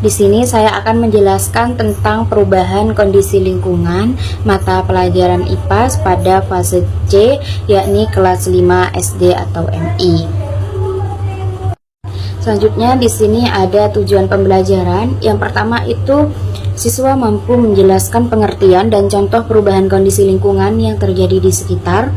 Di sini saya akan menjelaskan tentang perubahan kondisi lingkungan mata pelajaran IPA pada fase C, yakni kelas 5 SD atau MI. Selanjutnya di sini ada tujuan pembelajaran. Yang pertama itu siswa mampu menjelaskan pengertian dan contoh perubahan kondisi lingkungan yang terjadi di sekitar.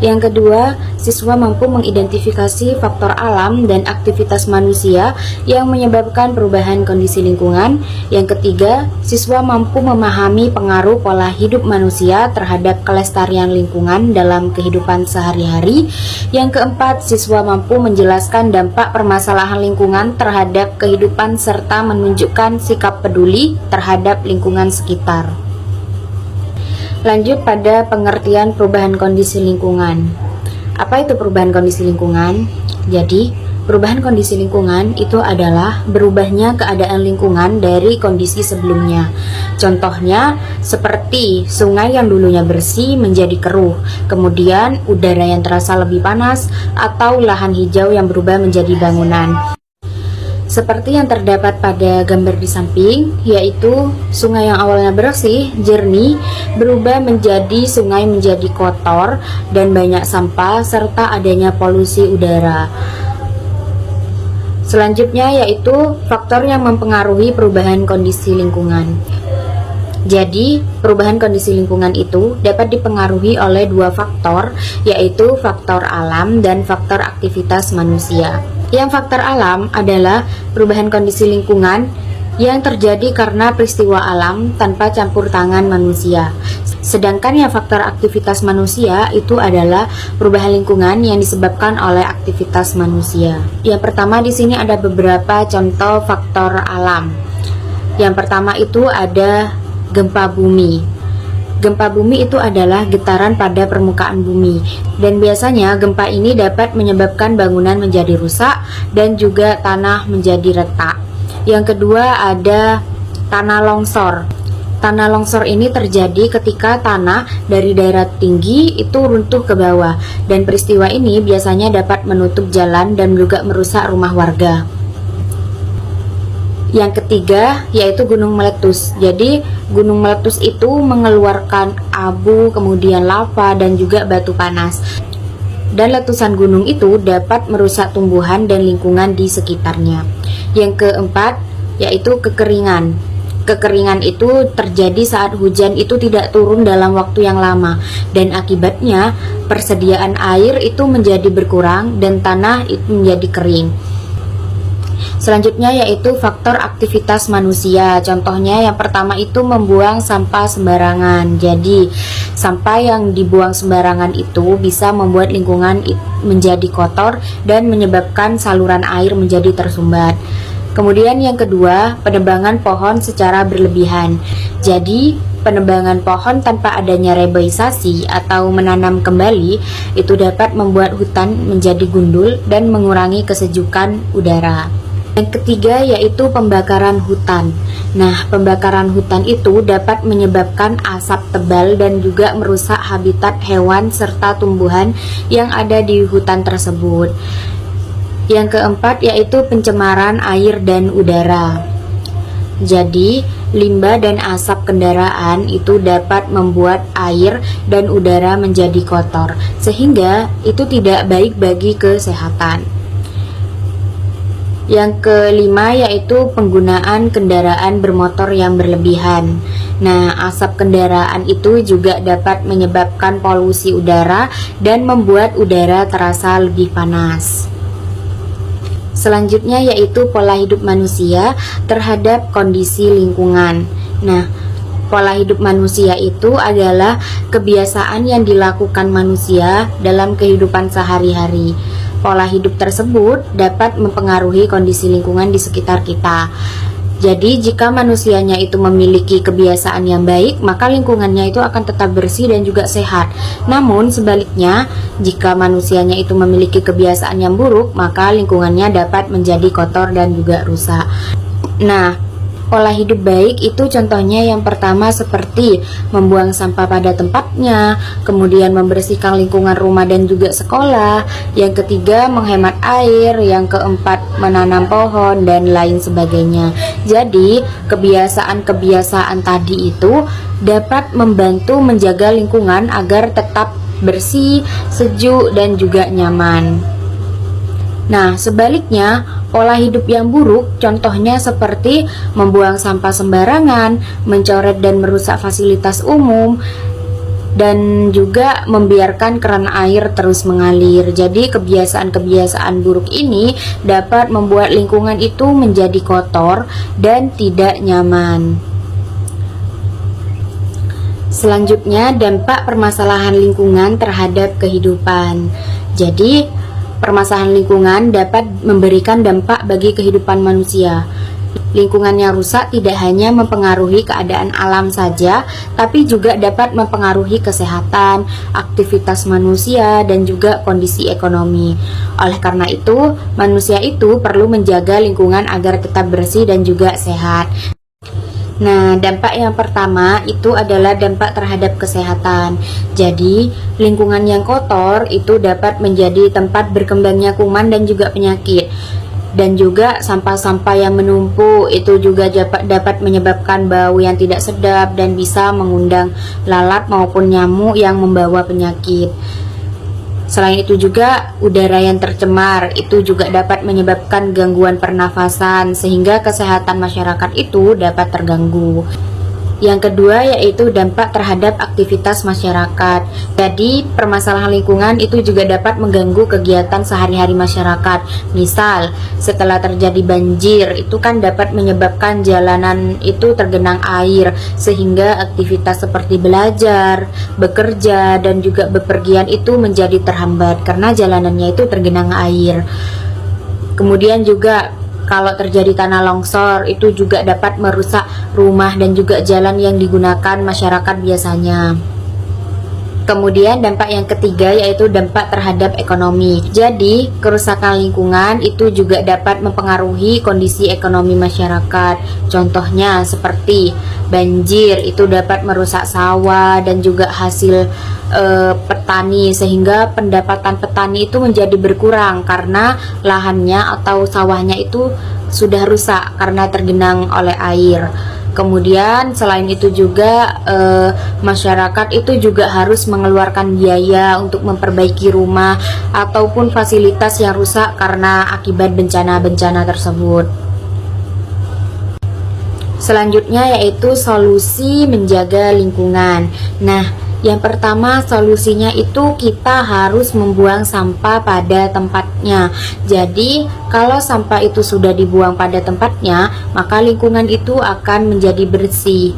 Yang kedua, siswa mampu mengidentifikasi faktor alam dan aktivitas manusia yang menyebabkan perubahan kondisi lingkungan. Yang ketiga, siswa mampu memahami pengaruh pola hidup manusia terhadap kelestarian lingkungan dalam kehidupan sehari-hari. Yang keempat, siswa mampu menjelaskan dampak permasalahan lingkungan terhadap kehidupan serta menunjukkan sikap peduli terhadap lingkungan sekitar. Lanjut pada pengertian perubahan kondisi lingkungan. Apa itu perubahan kondisi lingkungan? Jadi, perubahan kondisi lingkungan itu adalah berubahnya keadaan lingkungan dari kondisi sebelumnya. Contohnya, seperti sungai yang dulunya bersih menjadi keruh, kemudian udara yang terasa lebih panas, atau lahan hijau yang berubah menjadi bangunan. Seperti yang terdapat pada gambar di samping, yaitu sungai yang awalnya bersih, jernih, berubah menjadi sungai menjadi kotor dan banyak sampah serta adanya polusi udara. Selanjutnya yaitu faktor yang mempengaruhi perubahan kondisi lingkungan. Jadi, perubahan kondisi lingkungan itu dapat dipengaruhi oleh dua faktor, yaitu faktor alam dan faktor aktivitas manusia. Yang faktor alam adalah perubahan kondisi lingkungan yang terjadi karena peristiwa alam tanpa campur tangan manusia. Sedangkan yang faktor aktivitas manusia itu adalah perubahan lingkungan yang disebabkan oleh aktivitas manusia. Yang pertama di sini ada beberapa contoh faktor alam. Yang pertama itu ada gempa bumi. Gempa bumi itu adalah getaran pada permukaan bumi, dan biasanya gempa ini dapat menyebabkan bangunan menjadi rusak dan juga tanah menjadi retak. Yang kedua ada tanah longsor. Tanah longsor ini terjadi ketika tanah dari daerah tinggi itu runtuh ke bawah, dan peristiwa ini biasanya dapat menutup jalan dan juga merusak rumah warga. Yang ketiga yaitu gunung meletus. Jadi gunung meletus itu mengeluarkan abu, kemudian lava dan juga batu panas. Dan letusan gunung itu dapat merusak tumbuhan dan lingkungan di sekitarnya. Yang keempat yaitu kekeringan. Kekeringan itu terjadi saat hujan itu tidak turun dalam waktu yang lama, dan akibatnya persediaan air itu menjadi berkurang dan tanah itu menjadi kering. Selanjutnya yaitu faktor aktivitas manusia. Contohnya yang pertama itu membuang sampah sembarangan. Jadi sampah yang dibuang sembarangan itu bisa membuat lingkungan menjadi kotor dan menyebabkan saluran air menjadi tersumbat. Kemudian yang kedua, penebangan pohon secara berlebihan. Jadi penebangan pohon tanpa adanya reboisasi atau menanam kembali itu dapat membuat hutan menjadi gundul dan mengurangi kesejukan udara. Yang ketiga yaitu pembakaran hutan. Nah, pembakaran hutan itu dapat menyebabkan asap tebal dan juga merusak habitat hewan serta tumbuhan yang ada di hutan tersebut. Yang keempat yaitu pencemaran air dan udara. Jadi, limbah dan asap kendaraan itu dapat membuat air dan udara menjadi kotor, sehingga itu tidak baik bagi kesehatan. Yang kelima yaitu penggunaan kendaraan bermotor yang berlebihan. Nah, asap kendaraan itu juga dapat menyebabkan polusi udara dan membuat udara terasa lebih panas. Selanjutnya yaitu pola hidup manusia terhadap kondisi lingkungan. Nah, pola hidup manusia itu adalah kebiasaan yang dilakukan manusia dalam kehidupan sehari-hari. Pola hidup tersebut dapat mempengaruhi kondisi lingkungan di sekitar kita. Jadi jika manusianya itu memiliki kebiasaan yang baik, maka lingkungannya itu akan tetap bersih dan juga sehat. Namun sebaliknya, jika manusianya itu memiliki kebiasaan yang buruk, maka lingkungannya dapat menjadi kotor dan juga rusak. Nah, Pola hidup baik itu contohnya yang pertama seperti membuang sampah pada tempatnya, kemudian membersihkan lingkungan rumah dan juga sekolah, yang ketiga menghemat air, yang keempat menanam pohon dan lain sebagainya. Jadi kebiasaan-kebiasaan tadi itu dapat membantu menjaga lingkungan agar tetap bersih, sejuk dan juga nyaman. Nah, sebaliknya, pola hidup yang buruk contohnya seperti membuang sampah sembarangan, mencoret dan merusak fasilitas umum, dan juga membiarkan keran air terus mengalir. Jadi, kebiasaan-kebiasaan buruk ini dapat membuat lingkungan itu menjadi kotor dan tidak nyaman. Selanjutnya, dampak permasalahan lingkungan terhadap kehidupan. Jadi, permasalahan lingkungan dapat memberikan dampak bagi kehidupan manusia. Lingkungan yang rusak tidak hanya mempengaruhi keadaan alam saja, tapi juga dapat mempengaruhi kesehatan, aktivitas manusia, dan juga kondisi ekonomi. Oleh karena itu, manusia itu perlu menjaga lingkungan agar tetap bersih dan juga sehat. Nah, dampak yang pertama itu adalah dampak terhadap kesehatan. Jadi, lingkungan yang kotor itu dapat menjadi tempat berkembangnya kuman dan juga penyakit. Dan juga sampah-sampah yang menumpuk itu juga dapat menyebabkan bau yang tidak sedap dan bisa mengundang lalat maupun nyamuk yang membawa penyakit. Selain itu juga udara yang tercemar itu juga dapat menyebabkan gangguan pernafasan sehingga kesehatan masyarakat itu dapat terganggu. Yang kedua yaitu dampak terhadap aktivitas masyarakat. Jadi permasalahan lingkungan itu juga dapat mengganggu kegiatan sehari-hari masyarakat. Misal setelah terjadi banjir itu kan dapat menyebabkan jalanan itu tergenang air sehingga aktivitas seperti belajar, bekerja dan juga bepergian itu menjadi terhambat karena jalanannya itu tergenang air. Kemudian juga kalau terjadi tanah longsor itu juga dapat merusak rumah dan juga jalan yang digunakan masyarakat biasanya. Kemudian dampak yang ketiga yaitu dampak terhadap ekonomi. Jadi kerusakan lingkungan itu juga dapat mempengaruhi kondisi ekonomi masyarakat. Contohnya seperti banjir itu dapat merusak sawah dan juga hasil petani sehingga pendapatan petani itu menjadi berkurang karena lahannya atau sawahnya itu sudah rusak karena tergenang oleh air. Kemudian selain itu juga masyarakat itu juga harus mengeluarkan biaya untuk memperbaiki rumah ataupun fasilitas yang rusak karena akibat bencana-bencana tersebut. Selanjutnya yaitu solusi menjaga lingkungan. Nah, yang pertama solusinya itu kita harus membuang sampah pada tempatnya. Jadi kalau sampah itu sudah dibuang pada tempatnya, maka lingkungan itu akan menjadi bersih.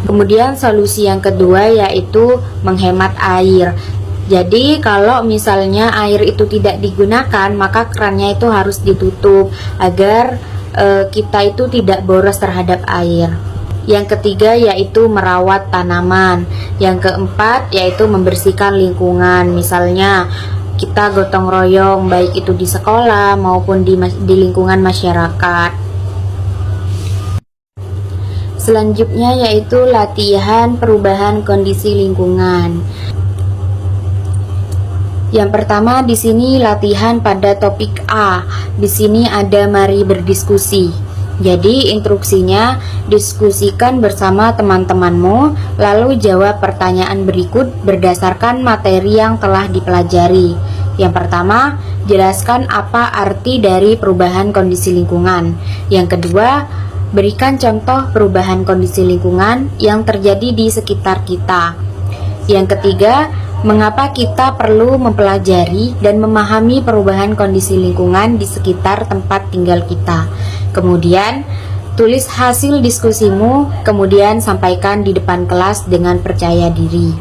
Kemudian solusi yang kedua yaitu menghemat air. Jadi kalau misalnya air itu tidak digunakan, maka kerannya itu harus ditutup agar kita itu tidak boros terhadap air. Yang ketiga yaitu merawat tanaman. Yang keempat yaitu membersihkan lingkungan. Misalnya kita gotong royong baik itu di sekolah maupun di lingkungan masyarakat. Selanjutnya yaitu latihan perubahan kondisi lingkungan. Yang pertama di sini latihan pada topik A. Di sini ada mari berdiskusi. Jadi instruksinya diskusikan bersama teman-temanmu lalu jawab pertanyaan berikut berdasarkan materi yang telah dipelajari. Yang pertama, jelaskan apa arti dari perubahan kondisi lingkungan. Yang kedua, berikan contoh perubahan kondisi lingkungan yang terjadi di sekitar kita. Yang ketiga, mengapa kita perlu mempelajari dan memahami perubahan kondisi lingkungan di sekitar tempat tinggal kita. Kemudian, tulis hasil diskusimu, kemudian sampaikan di depan kelas dengan percaya diri.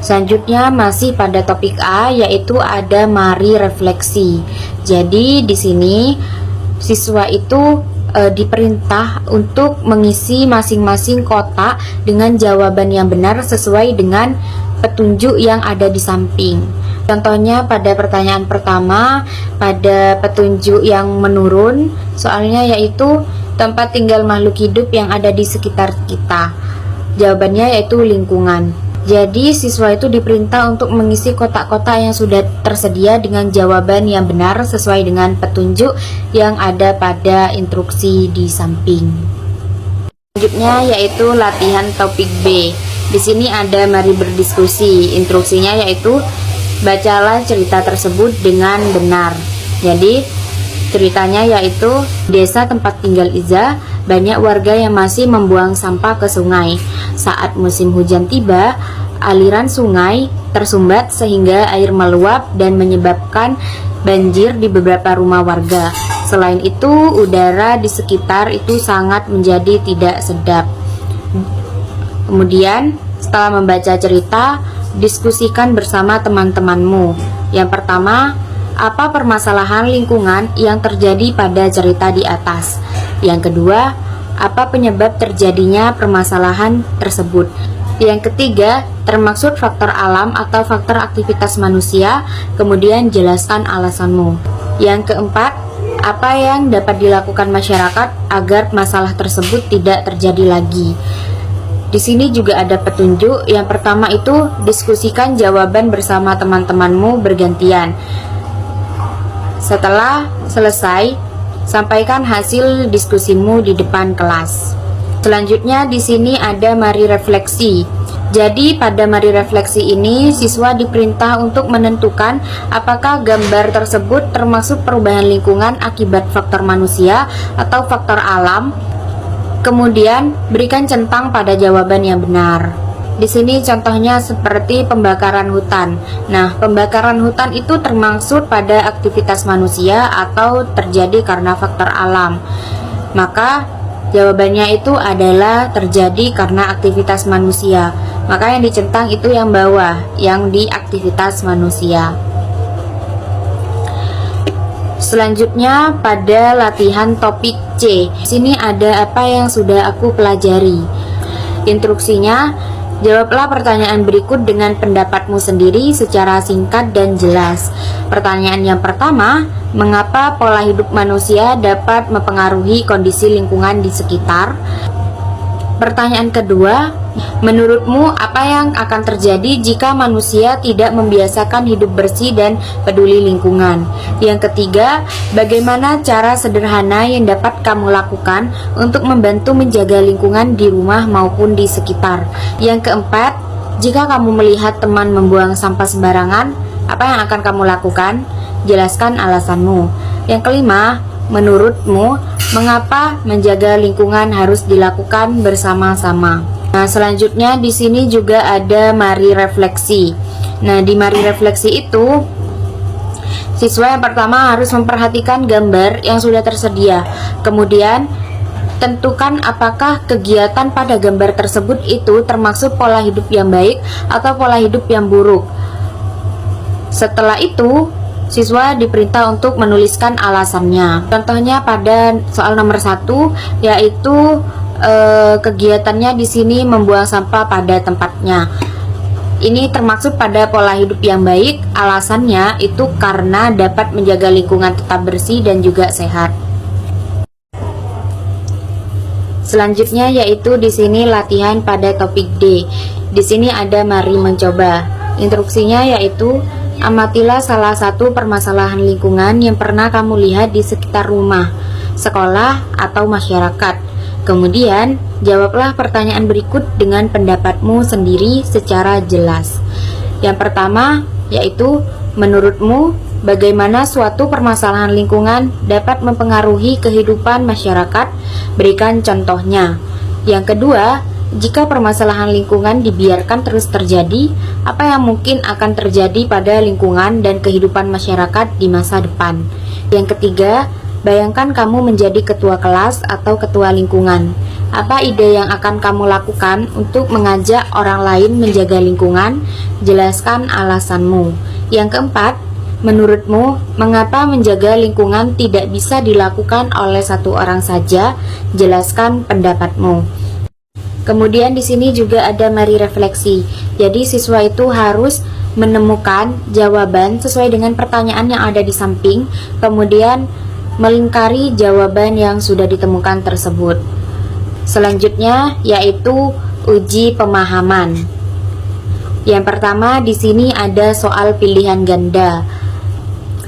Selanjutnya masih pada topik A yaitu ada mari refleksi. Jadi di sini siswa itu diperintah untuk mengisi masing-masing kotak dengan jawaban yang benar sesuai dengan petunjuk yang ada di samping. Contohnya pada pertanyaan pertama, pada petunjuk yang menurun, soalnya yaitu tempat tinggal makhluk hidup yang ada di sekitar kita. Jawabannya yaitu lingkungan. Jadi siswa itu diperintah untuk mengisi kotak-kotak yang sudah tersedia dengan jawaban yang benar sesuai dengan petunjuk yang ada pada instruksi di samping. Selanjutnya yaitu latihan topik B. Di sini ada mari berdiskusi. Instruksinya yaitu bacalah cerita tersebut dengan benar. Jadi ceritanya yaitu desa tempat tinggal Iza, banyak warga yang masih membuang sampah ke sungai. Saat musim hujan tiba, aliran sungai tersumbat sehingga air meluap dan menyebabkan banjir di beberapa rumah warga. Selain itu, udara di sekitar itu sangat menjadi tidak sedap. Kemudian, setelah membaca cerita, diskusikan bersama teman-temanmu. Yang pertama, apa permasalahan lingkungan yang terjadi pada cerita di atas? Yang kedua, apa penyebab terjadinya permasalahan tersebut? Yang ketiga, termaksud faktor alam atau faktor aktivitas manusia, kemudian jelaskan alasanmu. Yang keempat, apa yang dapat dilakukan masyarakat agar masalah tersebut tidak terjadi lagi? Di sini juga ada petunjuk. Yang pertama itu, diskusikan jawaban bersama teman-temanmu bergantian. Setelah selesai, sampaikan hasil diskusimu di depan kelas. Selanjutnya di sini ada mari refleksi. Jadi pada mari refleksi ini siswa diperintah untuk menentukan apakah gambar tersebut termasuk perubahan lingkungan akibat faktor manusia atau faktor alam. Kemudian berikan centang pada jawaban yang benar. Di sini contohnya seperti pembakaran hutan. Nah, pembakaran hutan itu termaksud pada aktivitas manusia atau terjadi karena faktor alam. Maka jawabannya itu adalah terjadi karena aktivitas manusia. Maka yang dicentang itu yang bawah, yang di aktivitas manusia. Selanjutnya pada latihan topik C. Di sini ada apa yang sudah aku pelajari. Instruksinya, jawablah pertanyaan berikut dengan pendapatmu sendiri secara singkat dan jelas. Pertanyaan yang pertama, mengapa pola hidup manusia dapat mempengaruhi kondisi lingkungan di sekitar? Pertanyaan kedua, menurutmu apa yang akan terjadi jika manusia tidak membiasakan hidup bersih dan peduli lingkungan? Yang ketiga, bagaimana cara sederhana yang dapat kamu lakukan untuk membantu menjaga lingkungan di rumah maupun di sekitar? Yang keempat, jika kamu melihat teman membuang sampah sembarangan, apa yang akan kamu lakukan? Jelaskan alasanmu. Yang kelima, menurutmu mengapa menjaga lingkungan harus dilakukan bersama-sama? Nah, selanjutnya di sini juga ada mari refleksi. Nah, di mari refleksi itu siswa yang pertama harus memperhatikan gambar yang sudah tersedia. Kemudian tentukan apakah kegiatan pada gambar tersebut itu termasuk pola hidup yang baik atau pola hidup yang buruk. Setelah itu, siswa diperintah untuk menuliskan alasannya. Contohnya pada soal nomor 1, yaitu kegiatannya di sini membuang sampah pada tempatnya. Ini termaksud pada pola hidup yang baik. Alasannya itu karena dapat menjaga lingkungan tetap bersih dan juga sehat. Selanjutnya yaitu di sini latihan pada topik D. Di sini ada mari mencoba. Instruksinya yaitu amatilah salah satu permasalahan lingkungan yang pernah kamu lihat di sekitar rumah, sekolah, atau masyarakat. Kemudian, jawablah pertanyaan berikut dengan pendapatmu sendiri secara jelas. Yang pertama, yaitu menurutmu bagaimana suatu permasalahan lingkungan dapat mempengaruhi kehidupan masyarakat? Berikan contohnya. Yang kedua, jika permasalahan lingkungan dibiarkan terus terjadi, apa yang mungkin akan terjadi pada lingkungan dan kehidupan masyarakat di masa depan? Yang ketiga, bayangkan kamu menjadi ketua kelas atau ketua lingkungan. Apa ide yang akan kamu lakukan untuk mengajak orang lain menjaga lingkungan? Jelaskan alasanmu. Yang keempat, menurutmu mengapa menjaga lingkungan tidak bisa dilakukan oleh satu orang saja? Jelaskan pendapatmu. Kemudian di sini juga ada mari refleksi. Jadi siswa itu harus menemukan jawaban sesuai dengan pertanyaan yang ada di samping, kemudian melingkari jawaban yang sudah ditemukan tersebut. Selanjutnya yaitu uji pemahaman. Yang pertama di sini ada soal pilihan ganda.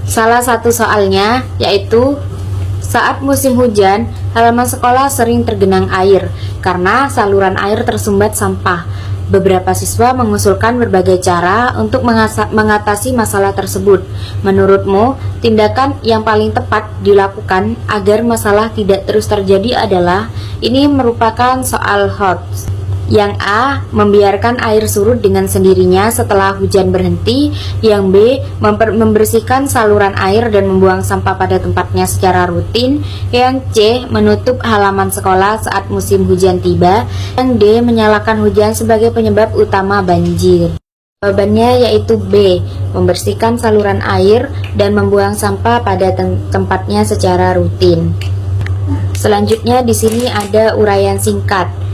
Salah satu soalnya yaitu saat musim hujan, halaman sekolah sering tergenang air karena saluran air tersumbat sampah. Beberapa siswa mengusulkan berbagai cara untuk mengatasi masalah tersebut. Menurutmu, tindakan yang paling tepat dilakukan agar masalah tidak terus terjadi adalah, ini merupakan soal HOTS. Yang A, membiarkan air surut dengan sendirinya setelah hujan berhenti. Yang B, membersihkan saluran air dan membuang sampah pada tempatnya secara rutin. Yang C, menutup halaman sekolah saat musim hujan tiba. Yang D, menyalakan hujan sebagai penyebab utama banjir. Jawabannya yaitu B, membersihkan saluran air dan membuang sampah pada tempatnya secara rutin. Selanjutnya di sini ada uraian singkat.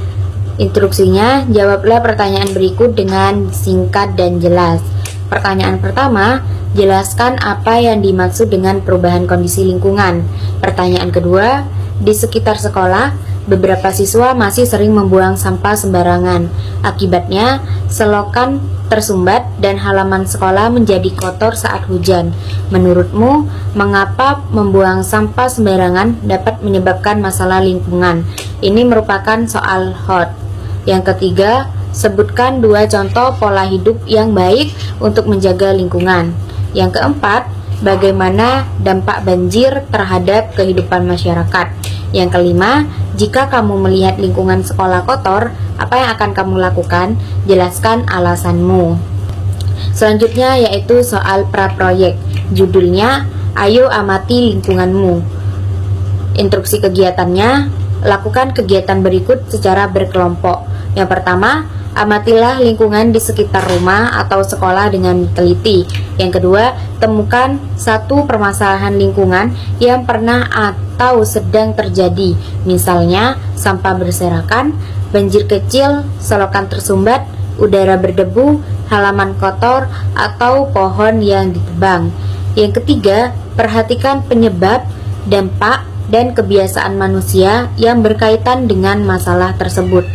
Instruksinya, jawablah pertanyaan berikut dengan singkat dan jelas. Pertanyaan pertama, jelaskan apa yang dimaksud dengan perubahan kondisi lingkungan. Pertanyaan kedua, di sekitar sekolah, beberapa siswa masih sering membuang sampah sembarangan. Akibatnya, selokan tersumbat dan halaman sekolah menjadi kotor saat hujan. Menurutmu, mengapa membuang sampah sembarangan dapat menyebabkan masalah lingkungan? Ini merupakan soal HOT. Yang ketiga, sebutkan 2 contoh pola hidup yang baik untuk menjaga lingkungan. Yang keempat, bagaimana dampak banjir terhadap kehidupan masyarakat. Yang kelima, jika kamu melihat lingkungan sekolah kotor, apa yang akan kamu lakukan? Jelaskan alasanmu. Selanjutnya yaitu soal praproyek. Judulnya, ayo amati lingkunganmu. Instruksi kegiatannya, lakukan kegiatan berikut secara berkelompok. Yang pertama, amatilah lingkungan di sekitar rumah atau sekolah dengan teliti. Yang kedua, temukan satu permasalahan lingkungan yang pernah atau sedang terjadi. Misalnya, sampah berserakan, banjir kecil, selokan tersumbat, udara berdebu, halaman kotor, atau pohon yang ditebang. Yang ketiga, perhatikan penyebab, dampak, dan kebiasaan manusia yang berkaitan dengan masalah tersebut.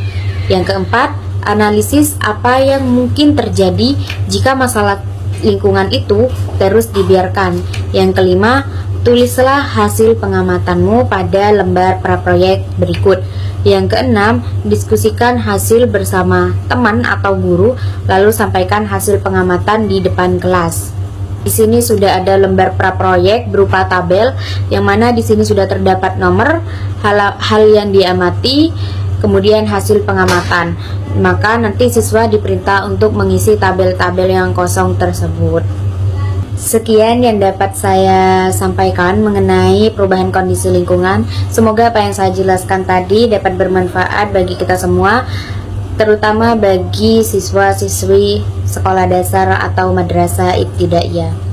Yang keempat, analisis apa yang mungkin terjadi jika masalah lingkungan itu terus dibiarkan. Yang kelima, tulislah hasil pengamatanmu pada lembar praproyek berikut. Yang keenam, diskusikan hasil bersama teman atau guru, lalu sampaikan hasil pengamatan di depan kelas. Di sini sudah ada lembar praproyek berupa tabel, yang mana di sini sudah terdapat nomor, hal yang diamati, kemudian hasil pengamatan. Maka nanti siswa diperintah untuk mengisi tabel-tabel yang kosong tersebut. Sekian yang dapat saya sampaikan mengenai perubahan kondisi lingkungan. Semoga apa yang saya jelaskan tadi dapat bermanfaat bagi kita semua, terutama bagi siswa-siswi sekolah dasar atau madrasah ibtidaiyah.